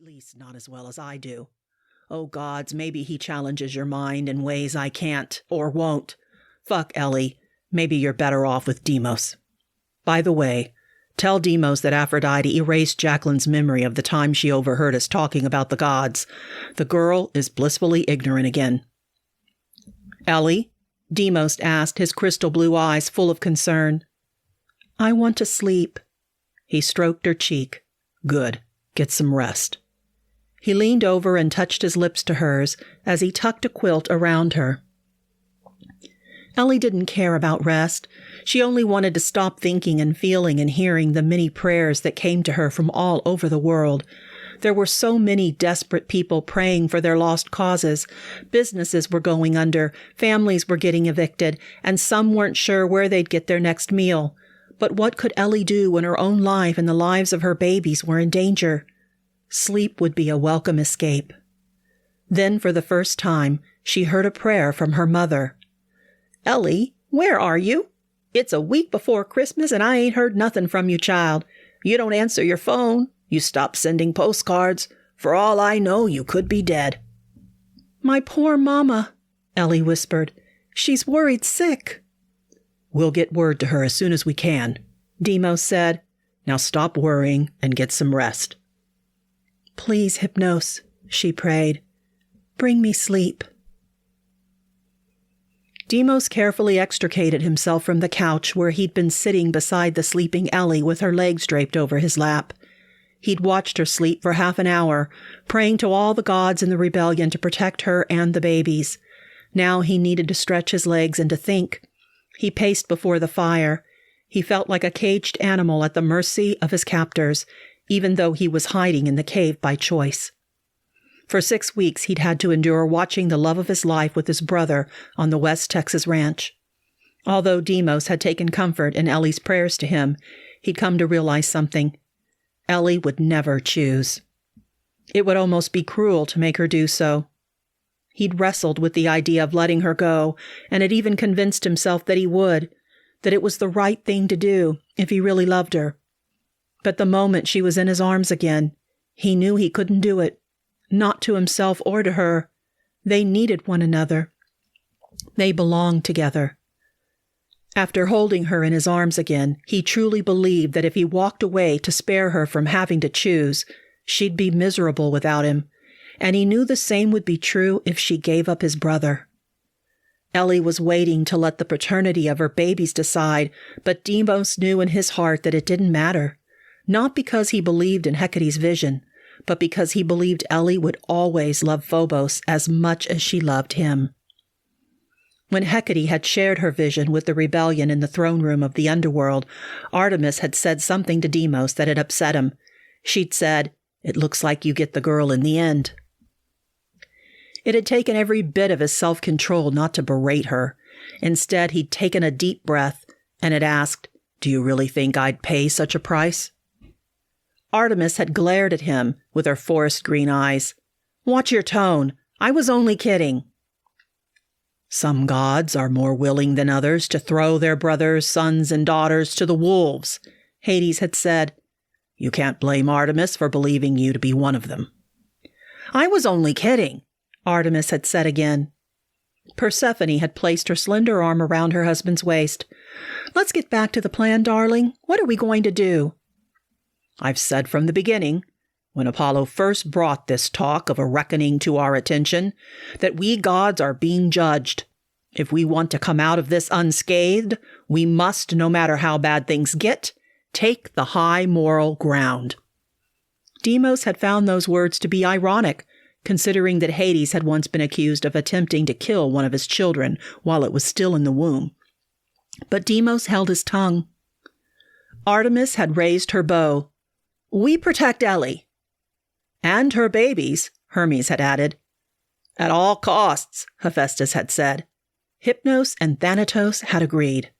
At least not as well as I do. Oh gods, maybe he challenges your mind in ways I can't or won't. Fuck Ellie. Maybe you're better off with Deimos. By the way, tell Deimos that Aphrodite erased Jacqueline's memory of the time she overheard us talking about the gods. The girl is blissfully ignorant again. Ellie? Deimos asked, his crystal blue eyes full of concern. I want to sleep. He stroked her cheek. Good. Get some rest. He leaned over and touched his lips to hers as he tucked a quilt around her. Ellie didn't care about rest. She only wanted to stop thinking and feeling and hearing the many prayers that came to her from all over the world. There were so many desperate people praying for their lost causes. Businesses were going under, families were getting evicted, and some weren't sure where they'd get their next meal. But what could Ellie do when her own life and the lives of her babies were in danger? Sleep would be a welcome escape. Then, for the first time, she heard a prayer from her mother. Ellie, where are you? It's a week before Christmas and I ain't heard nothing from you, child. You don't answer your phone. You stopped sending postcards. For all I know, you could be dead. My poor mama, Ellie whispered. She's worried sick. We'll get word to her as soon as we can, Deimos said. Now stop worrying and get some rest. Please, Hypnos, she prayed. Bring me sleep. Deimos carefully extricated himself from the couch where he'd been sitting beside the sleeping Ellie with her legs draped over his lap. He'd watched her sleep for half an hour, praying to all the gods in the rebellion to protect her and the babies. Now he needed to stretch his legs and to think. He paced before the fire. He felt like a caged animal at the mercy of his captors, even though he was hiding in the cave by choice. For 6 weeks he'd had to endure watching the love of his life with his brother on the West Texas ranch. Although Deimos had taken comfort in Ellie's prayers to him, he'd come to realize something. Ellie would never choose. It would almost be cruel to make her do so. He'd wrestled with the idea of letting her go, and had even convinced himself that he would, that it was the right thing to do if he really loved her. But the moment she was in his arms again, he knew he couldn't do it. Not to himself or to her. They needed one another. They belonged together. After holding her in his arms again, he truly believed that if he walked away to spare her from having to choose, she'd be miserable without him, and he knew the same would be true if she gave up his brother. Ellie was waiting to let the paternity of her babies decide, but Deimos knew in his heart that it didn't matter, not because he believed in Hecate's vision, but because he believed Ellie would always love Phobos as much as she loved him. When Hecate had shared her vision with the rebellion in the throne room of the underworld, Artemis had said something to Deimos that had upset him. She'd said, "It looks like you get the girl in the end." It had taken every bit of his self-control not to berate her. Instead, he'd taken a deep breath and had asked, "Do you really think I'd pay such a price?" Artemis had glared at him with her forest green eyes. "Watch your tone. I was only kidding." Some gods are more willing than others to throw their brothers, sons, and daughters to the wolves, Hades had said. You can't blame Artemis for believing you to be one of them. I was only kidding, Artemis had said again. Persephone had placed her slender arm around her husband's waist. Let's get back to the plan, darling. What are we going to do? I've said from the beginning, when Apollo first brought this talk of a reckoning to our attention, that we gods are being judged. If we want to come out of this unscathed, we must, no matter how bad things get, take the high moral ground. Deimos had found those words to be ironic, considering that Hades had once been accused of attempting to kill one of his children while it was still in the womb. But Deimos held his tongue. Artemis had raised her bow. We protect Ellie. And her babies, Hermes had added. At all costs, Hephaestus had said. Hypnos and Thanatos had agreed.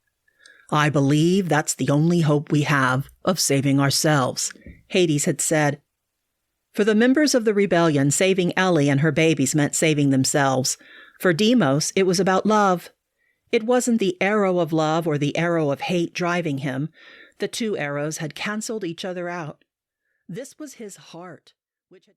I believe that's the only hope we have of saving ourselves, Hades had said. For the members of the rebellion, saving Ellie and her babies meant saving themselves. For Deimos, it was about love. It wasn't the arrow of love or the arrow of hate driving him. The two arrows had canceled each other out. This was his heart, which had